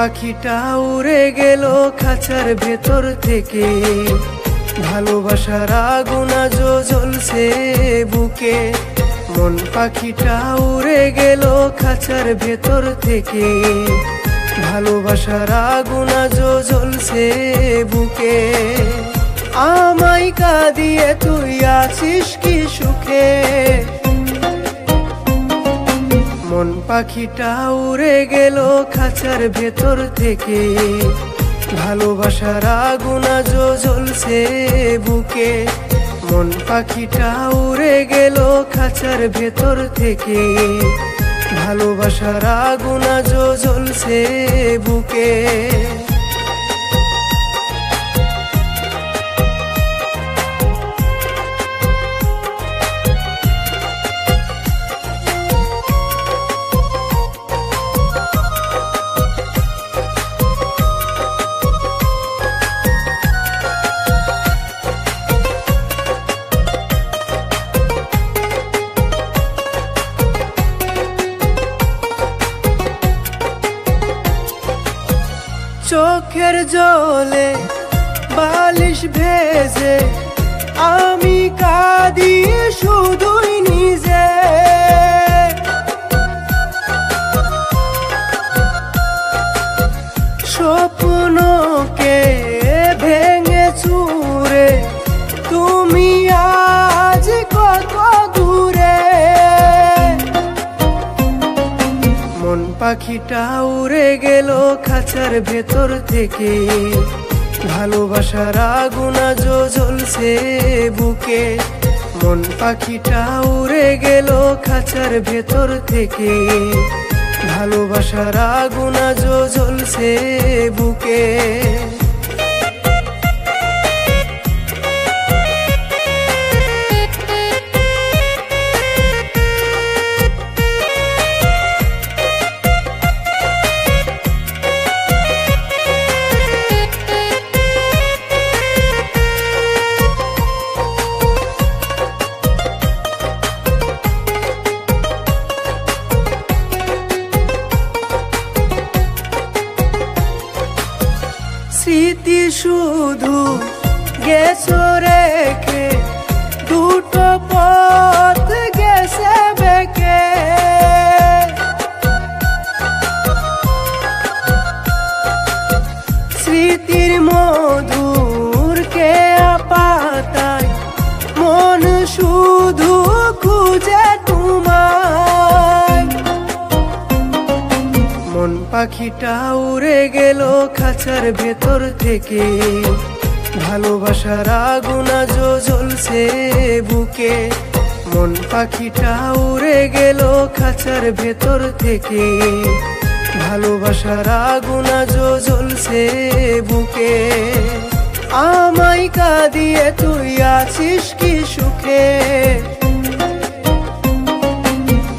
পাখিটা উড়ে গেল খাঁচার ভেতর থেকে, ভালোবাসার আগুন আজও জ্বলছে বুকে। মন পাখিটা উড়ে গেল খাঁচার ভেতর থেকে, ভালোবাসার আগুন আজও জ্বলছে বুকে। আমায় কাঁদিয়ে তুই আছিস কি সুখে, মন পাখিটা উড়ে গেল খাঁচার ভেতর থেকে, ভালোবাসার আগুন আজও জ্বলছে বুকে। মন পাখিটা উড়ে গেল খাঁচার ভেতর থেকে, ভালোবাসার আগুন আজও জ্বলছে বুকে। চোখের জলে বালিশ ভেজে আমি কাঁদি শুধুই নিজে, স্বপ্নকে ভেঙে চুরে তুমি আজ কত দূরে। মন পাখিটা উড়ে গেল খাঁচার ভেতর থেকে, ভালোবাসার আগুন আজও জ্বলছে বুকে। মন পাখিটা উড়ে গেল খাঁচার ভেতর থেকে, ভালোবাসার আগুন আজও জ্বলছে বুকে। স্মৃতি শুধু গেছো রেখে, দুটো পথ গেছে বেঁকে। স্মৃতির মধুর কেয়া পাতায় মন শুধু খুঁজে তোমায়। মন পাখিটা উড়ে গেল খাঁচার ভেতর থেকে, ভালোবাসার আগুন আজও জ্বলছে বুকে। মন পাখিটা উড়ে গেল খাঁচার ভেতর থেকে, ভালোবাসার আগুন আজও জ্বলছে বুকে। আমায় কাঁদিয়ে তুই আছিস কি সুখে,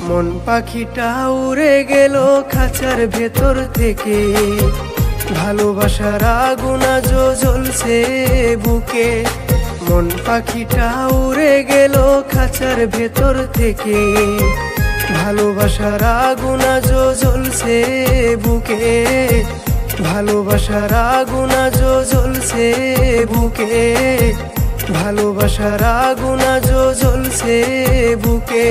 মন পাখিটা উড়ে গেল খাঁচার ভেতর থেকে, ভালোবাসার আগুন আজও জ্বলছে বুকে। মন পাখিটা উড়ে গেল খাঁচার ভেতর থেকে, ভালোবাসার আগুন আজও জ্বলছে বুকে। ভালোবাসার আগুন আজও জ্বলছে বুকে, ভালোবাসার আগুন আজও জ্বলছে বুকে।